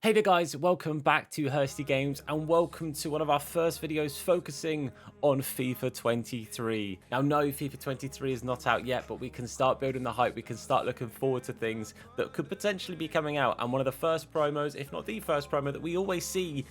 Hey there guys, welcome back to Hursty Games and welcome to one of our first videos focusing on FIFA 23. Now no, FIFA 23 is not out yet, but we can start building the hype, we can start looking forward to things that could potentially be coming out, and one of the first promos, if not the first promo that we always see,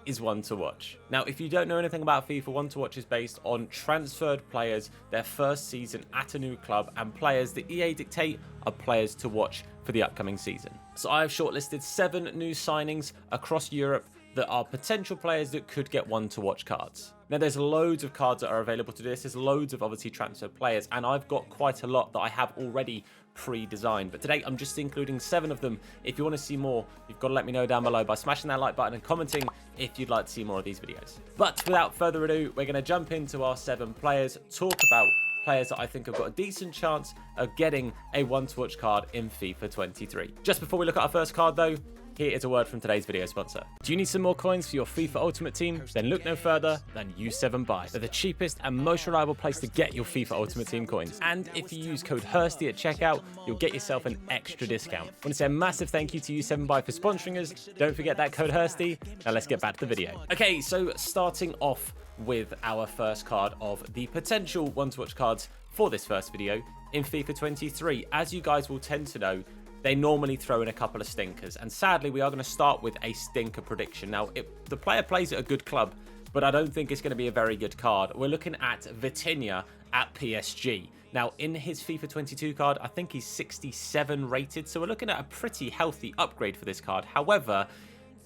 is One to Watch. Now, if you don't know anything about FIFA, One to Watch is based on transferred players, their first season at a new club, and players that EA dictate are players to watch for the upcoming season. So I have shortlisted 7 new signings across Europe that are potential players that could get One to Watch cards. Now, there's loads of cards that are available to do this. There's loads of obviously transferred players, and I've got quite a lot that I have already pre-designed, but today I'm just including 7 of them. If you want to see more, you've got to let me know down below by smashing that like button and commenting if you'd like to see more of these videos. But without further ado, we're going to jump into our 7 players, talk about players that I think have got a decent chance of getting a One to Watch card in FIFA 23. Just before we look at our first card though, here is a word from today's video sponsor. Do you need some more coins for your FIFA Ultimate Team? Then look no further than U7Buy. They're the cheapest and most reliable place to get your FIFA Ultimate Team coins. And if you use code Hursty at checkout, you'll get yourself an extra discount. I want to say a massive thank you to U7Buy for sponsoring us. Don't forget that code Hursty. Now let's get back to the video. Okay, so starting off with our first card of the potential One to Watch cards for this first video in FIFA 23. As you guys will tend to know, they normally throw in a couple of stinkers, and sadly we are going to start with a stinker prediction. Now, the player plays at a good club, but I don't think it's going to be a very good card. We're looking at Vitinha at PSG. Now, in his FIFA 22 card, I think he's 67 rated, so we're looking at a pretty healthy upgrade for this card. However,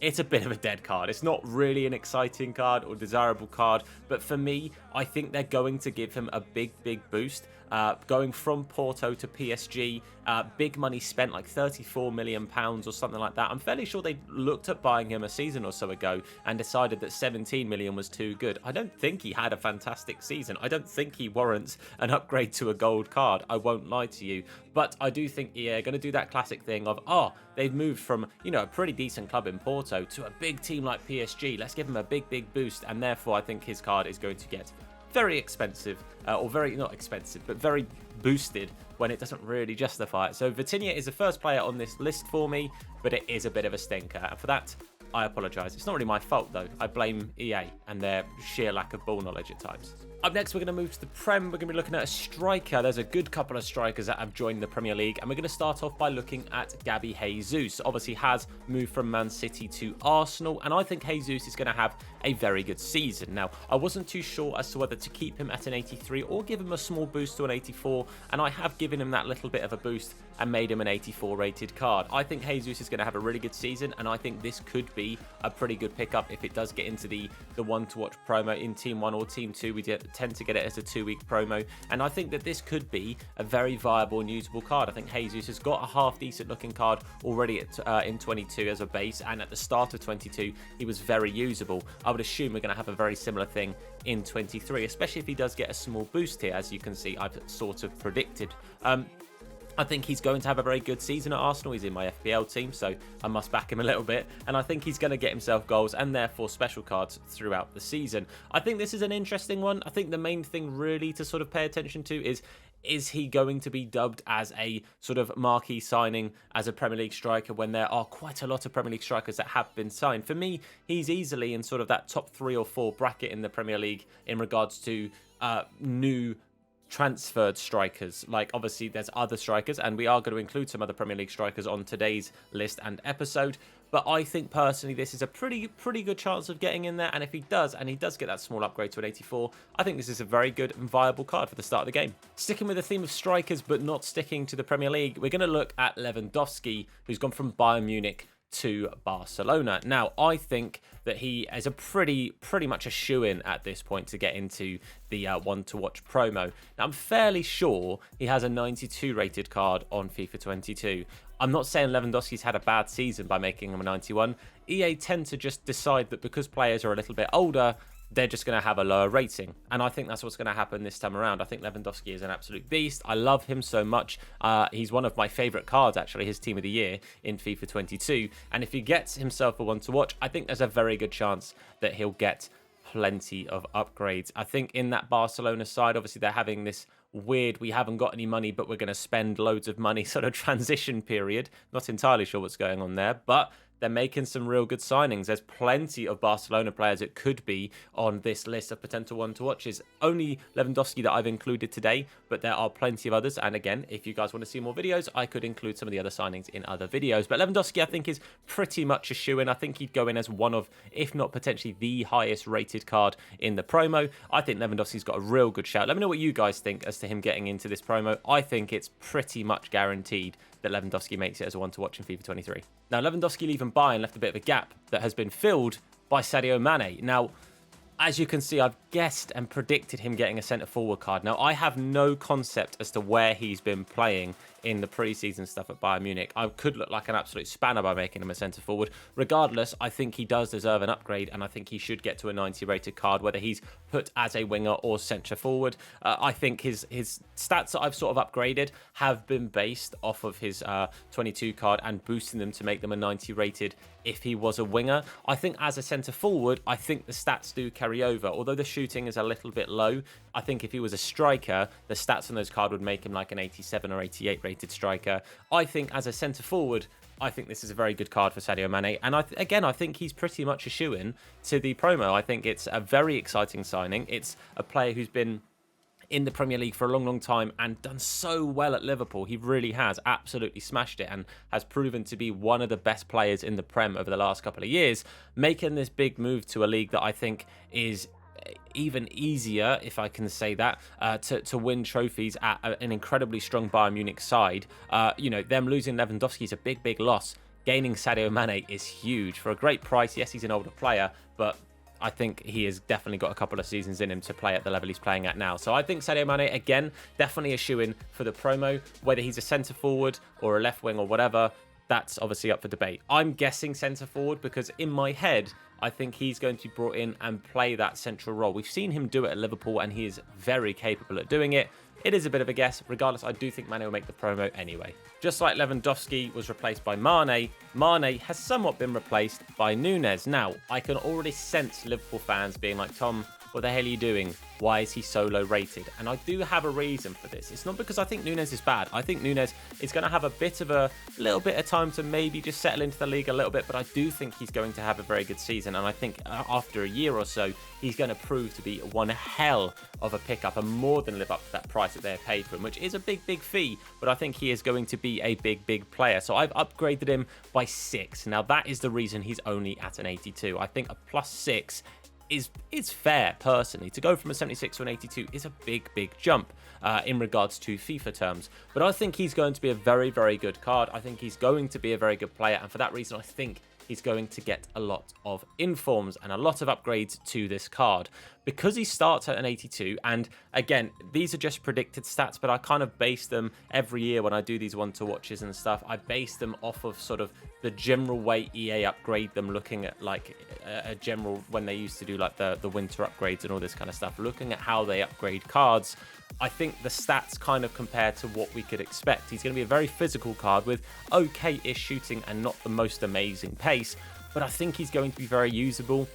it's a bit of a dead card. It's not really an exciting card or desirable card, but for me, I think they're going to give him a big boost. Going from Porto to PSG, big money spent, like £34 million or something like that. I'm fairly sure they looked at buying him a season or so ago and decided that 17 million was too good. I don't think he had a fantastic season. I don't think he warrants an upgrade to a gold card. I won't lie to you. But I do think EA are going to do that classic thing of, they've moved from, a pretty decent club in Porto to a big team like PSG. Let's give him a big boost. And therefore, I think his card is going to get very expensive, or very, not expensive, but very boosted when it doesn't really justify it. So Vitinha is the first player on this list for me, but it is a bit of a stinker. And for that, I apologise. It's not really my fault, though. I blame EA and their sheer lack of ball knowledge at times. Up next, we're going to move to the Prem. We're going to be looking at a striker. There's a good couple of strikers that have joined the Premier League, and we're going to start off by looking at Gabriel Jesus. Obviously, has moved from Man City to Arsenal, and I think Jesus is going to have a very good season. Now, I wasn't too sure as to whether to keep him at an 83 or give him a small boost to an 84, and I have given him that little bit of a boost and made him an 84 rated card. I think Jesus is going to have a really good season, and I think this could be a pretty good pickup if it does get into the One to Watch promo in Team 1 or Team 2. We tend to get it as a 2-week promo, and I think that this could be a very viable and usable card. I think Jesus has got a half decent looking card already in 22 as a base, and at the start of 22 he was very usable. I would assume we're going to have a very similar thing in 23, especially if he does get a small boost here. As you can see, I've sort of predicted. I think he's going to have a very good season at Arsenal. He's in my FPL team, so I must back him a little bit. And I think he's going to get himself goals and therefore special cards throughout the season. I think this is an interesting one. I think the main thing really to sort of pay attention to is he going to be dubbed as a sort of marquee signing as a Premier League striker when there are quite a lot of Premier League strikers that have been signed? For me, he's easily in sort of that top 3 or 4 bracket in the Premier League in regards to new transferred strikers. Like, obviously there's other strikers, and we are going to include some other Premier League strikers on today's list and episode, but I think personally this is a pretty good chance of getting in there. And if he does, and he does get that small upgrade to an 84, I think this is a very good and viable card for the start of the game. Sticking with the theme of strikers but not sticking to the Premier League, we're going to look at Lewandowski, who's gone from Bayern Munich to Barcelona. Now, I think that he is a pretty much a shoo-in at this point to get into the One to Watch promo. Now, I'm fairly sure he has a 92 rated card on FIFA 22. I'm not saying Lewandowski's had a bad season by making him a 91. EA tend to just decide that because players are a little bit older, they're just going to have a lower rating. And I think that's what's going to happen this time around. I think Lewandowski is an absolute beast. I love him so much. He's one of my favourite cards, actually, his team of the year in FIFA 22. And if he gets himself a One to Watch, I think there's a very good chance that he'll get plenty of upgrades. I think in that Barcelona side, obviously they're having this weird, we haven't got any money, but we're going to spend loads of money sort of transition period. Not entirely sure what's going on there, but they're making some real good signings. There's plenty of Barcelona players it could be on this list of potential one to watches. Only Lewandowski that I've included today, but there are plenty of others. And again, if you guys want to see more videos, I could include some of the other signings in other videos. But Lewandowski, I think, is pretty much a shoo-in. I think he'd go in as one of, if not potentially the highest rated card in the promo. I think Lewandowski's got a real good shout. Let me know what you guys think as to him getting into this promo. I think it's pretty much guaranteed that Lewandowski makes it as a one to watch in FIFA 23. Now, Lewandowski leaving Bayern left a bit of a gap that has been filled by Sadio Mane. Now, as you can see, I've guessed and predicted him getting a centre-forward card. Now, I have no concept as to where he's been playing in the pre-season stuff at Bayern Munich. I could look like an absolute spanner by making him a centre-forward. Regardless, I think he does deserve an upgrade, and I think he should get to a 90 rated card, whether he's put as a winger or centre-forward. I think his stats that I've sort of upgraded have been based off of his 22 card and boosting them to make them a 90 rated if he was a winger. I think as a centre-forward, I think the stats do carry over. Although the shooting is a little bit low, I think if he was a striker, the stats on those cards would make him like an 87 or 88 rated striker. I think as a centre-forward, I think this is a very good card for Sadio Mane. And I think he's pretty much a shoo-in to the promo. I think it's a very exciting signing. It's a player who's been in the Premier League for a long, long time and done so well at Liverpool. He really has absolutely smashed it and has proven to be one of the best players in the Prem over the last couple of years, making this big move to a league that I think is even easier, if I can say that, to win trophies at an incredibly strong Bayern Munich side. Them losing Lewandowski is a big, big loss. Gaining Sadio Mane is huge for a great price. Yes, he's an older player, but I think he has definitely got a couple of seasons in him to play at the level he's playing at now. So I think Sadio Mane, again, definitely a shoo-in for the promo. Whether he's a centre-forward or a left wing or whatever, that's obviously up for debate. I'm guessing centre-forward because in my head, I think he's going to be brought in and play that central role. We've seen him do it at Liverpool and he is very capable at doing it. It is a bit of a guess. Regardless, I do think Mane will make the promo anyway. Just like Lewandowski was replaced by Mane, Mane has somewhat been replaced by Nunez. Now, I can already sense Liverpool fans being like, Tom, what the hell are you doing? Why is he so low rated? And I do have a reason for this. It's not because I think Nunez is bad. I think Nunez is going to have a little bit of time to maybe just settle into the league a little bit, but I do think he's going to have a very good season. And I think after a year or so, he's going to prove to be one hell of a pickup and more than live up to that price that they're paid for him, which is a big, big fee. But I think he is going to be a big, big player. So I've upgraded him by 6. Now, that is the reason he's only at an 82. I think a +6 is fair, personally. To go from a 76 to an 82 is a big, big jump in regards to FIFA terms. But I think he's going to be a very, very good card. I think he's going to be a very good player. And for that reason, I think he's going to get a lot of informs and a lot of upgrades to this card. Because he starts at an 82, and again, these are just predicted stats, but I kind of base them every year when I do these one-to-watches and stuff. I base them off of sort of the general way EA upgrade them, looking at like a general, when they used to do like the winter upgrades and all this kind of stuff, looking at how they upgrade cards. I think the stats kind of compare to what we could expect. He's going to be a very physical card with okay-ish shooting and not the most amazing pace, but I think he's going to be very usable.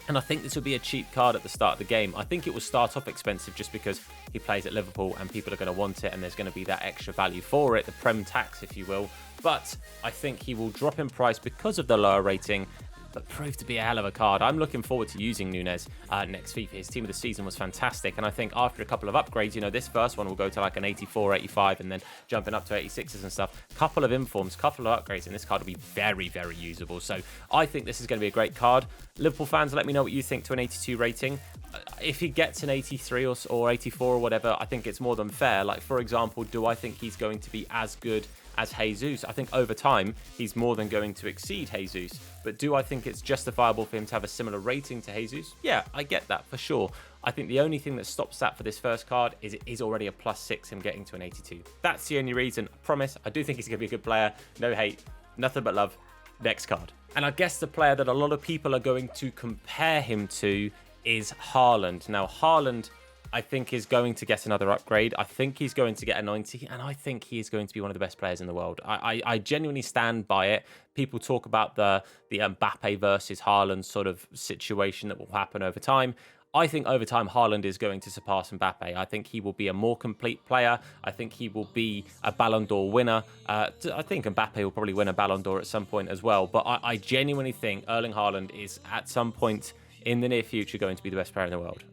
And I think this will be a cheap card at the start of the game. I think it will start off expensive just because he plays at Liverpool and people are going to want it and there's going to be that extra value for it, the Prem tax, if you will. But I think he will drop in price because of the lower rating, but proved to be a hell of a card. I'm looking forward to using Nunez next FIFA. His team of the season was fantastic, and I think after a couple of upgrades, this first one will go to like an 84, 85, and then jumping up to 86s and stuff. Couple of informs, couple of upgrades, and this card will be very, very usable. So I think this is going to be a great card. Liverpool fans, let me know what you think to an 82 rating. If he gets an 83 or 84 or whatever, I think it's more than fair. Like, for example, do I think he's going to be as good as Jesus? I think over time, he's more than going to exceed Jesus. But do I think it's justifiable for him to have a similar rating to Jesus? Yeah, I get that for sure. I think the only thing that stops that for this first card is it is already a +6 him getting to an 82. That's the only reason. I promise, I do think he's going to be a good player. No hate, nothing but love. Next card. And I guess the player that a lot of people are going to compare him to is Haaland. Now, Haaland, I think, is going to get another upgrade. I think he's going to get a 90, and I think he is going to be one of the best players in the world. I genuinely stand by it. People talk about the Mbappe versus Haaland sort of situation that will happen over time. I think over time, Haaland is going to surpass Mbappe. I think he will be a more complete player. I think he will be a Ballon d'Or winner. I think Mbappe will probably win a Ballon d'Or at some point as well. But I genuinely think Erling Haaland is at some point in the near future going to be the best player in the world.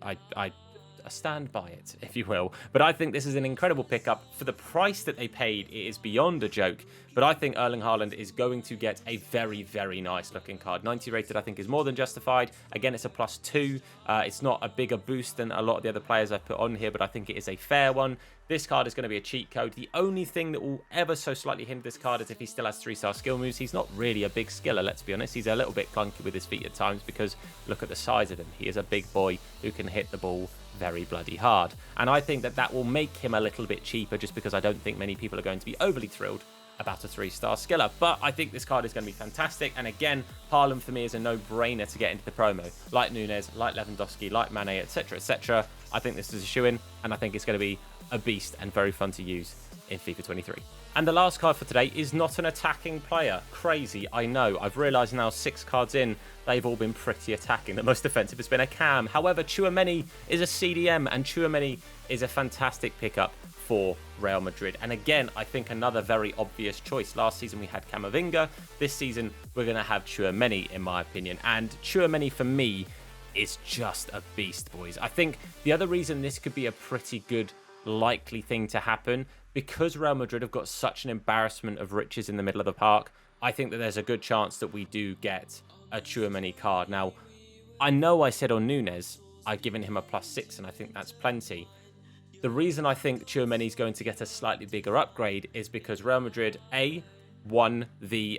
I stand by it, if you will. But I think this is an incredible pickup. For the price that they paid, it is beyond a joke. But I think Erling Haaland is going to get a very, very nice looking card. 90 rated, I think, is more than justified. Again, it's a +2. It's not a bigger boost than a lot of the other players I've put on here, but I think it is a fair one. This card is going to be a cheat code. The only thing that will ever so slightly hinder this card is if he still has 3-star skill moves. He's not really a big skiller, let's be honest. He's a little bit clunky with his feet at times because look at the size of him. He is a big boy who can hit the ball very bloody hard. And I think that that will make him a little bit cheaper just because I don't think many people are going to be overly thrilled about a 3-star skiller. But I think this card is going to be fantastic. And again, Haaland for me is a no-brainer to get into the promo. Like Nunez, like Lewandowski, like Mane, etc, etc. I think this is a shoo-in, and I think it's going to be a beast and very fun to use in FIFA 23. And the last card for today is not an attacking player. Crazy, I know. I've realised now 6 cards in, they've all been pretty attacking. The most offensive has been a cam. However, Tchouameni is a CDM, and Tchouameni is a fantastic pickup for Real Madrid. And again, I think another very obvious choice. Last season we had Camavinga. This season we're going to have Tchouameni, in my opinion. And Tchouameni for me is just a beast, boys. I think the other reason this could be a pretty good likely thing to happen, because Real Madrid have got such an embarrassment of riches in the middle of the park, I think that there's a good chance that we do get a Tchouameni card. Now, I know I said on Nunez, I've given him a +6, and I think that's plenty. The reason I think Tchouameni is going to get a slightly bigger upgrade is because Real Madrid, A, won the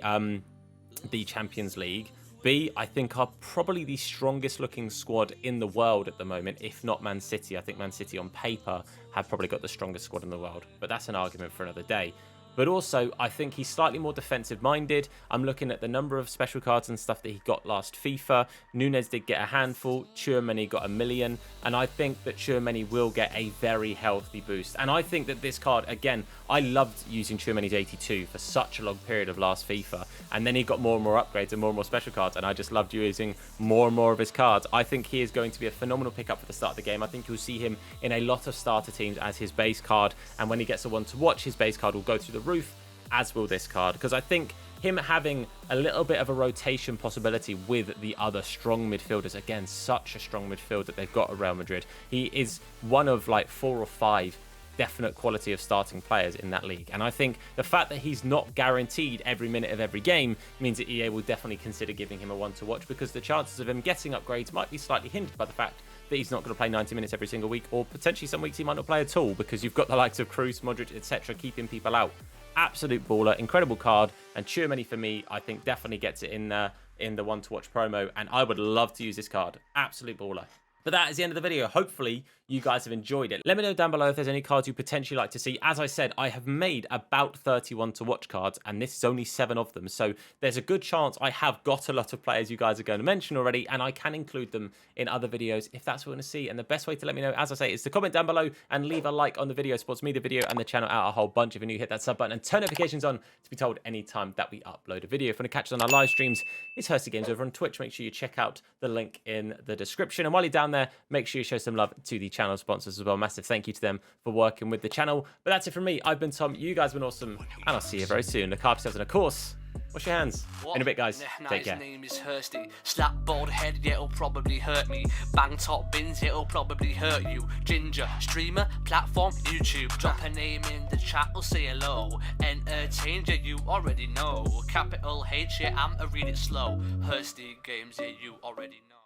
Champions League. B, I think are probably the strongest looking squad in the world at the moment, if not Man City. I think Man City on paper have probably got the strongest squad in the world, but that's an argument for another day. But also, I think he's slightly more defensive-minded. I'm looking at the number of special cards and stuff that he got last FIFA. Nunez did get a handful. Tchouameni got 1 million. And I think that Tchouameni will get a very healthy boost. And I think that this card, again, I loved using Tchouameni's 82 for such a long period of last FIFA. And then he got more and more upgrades and more special cards. And I just loved using more and more of his cards. I think he is going to be a phenomenal pickup for the start of the game. I think you'll see him in a lot of starter teams as his base card. And when he gets a one to watch, his base card will go through the roof, as will this card, because I think him having a little bit of a rotation possibility with the other strong midfielders, again, such a strong midfield that they've got at Real Madrid. He is one of like 4 or 5 definite quality of starting players in that league. And I think the fact that he's not guaranteed every minute of every game means that EA will definitely consider giving him a one to watch, because the chances of him getting upgrades might be slightly hindered by the fact that he's not going to play 90 minutes every single week, or potentially some weeks he might not play at all, because you've got the likes of Kroos, Modric, etc. keeping people out. Absolute baller, incredible card, and Tchouameni for me, I think definitely gets it in the one to watch promo, and I would love to use this card. Absolute baller. But that is the end of the video. Hopefully you guys have enjoyed it. Let me know down below if there's any cards you potentially like to see. As I said, I have made about 31 to watch cards, and this is only 7 of them. So there's a good chance I have got a lot of players you guys are going to mention already, and I can include them in other videos if that's what you want to see. And the best way to let me know, as I say, is to comment down below and leave a like on the video. Supports me, the video, and the channel out a whole bunch. If you're new, hit that sub button and turn notifications on to be told anytime that we upload a video. If you want to catch us on our live streams, it's Hursty Games over on Twitch. Make sure you check out the link in the description. And while you're down there, make sure you show some love to the channel sponsors as well. Massive thank you to them for working with the channel. But that's it from me. I've been Tom. You guys have been awesome. And I'll see you very soon. Look after yourselves, and of course, wash your hands. In a bit, guys. Take care. His name is Hursty. Slap bald head, yeah, it'll probably hurt me. Bang top bins, it'll probably hurt you. Ginger, streamer, platform, YouTube. Drop a name in the chat, we'll say hello. Entertain, yeah, you already know. Capital H, yeah, I'm a read it slow. Hursty Games, yeah, you already know.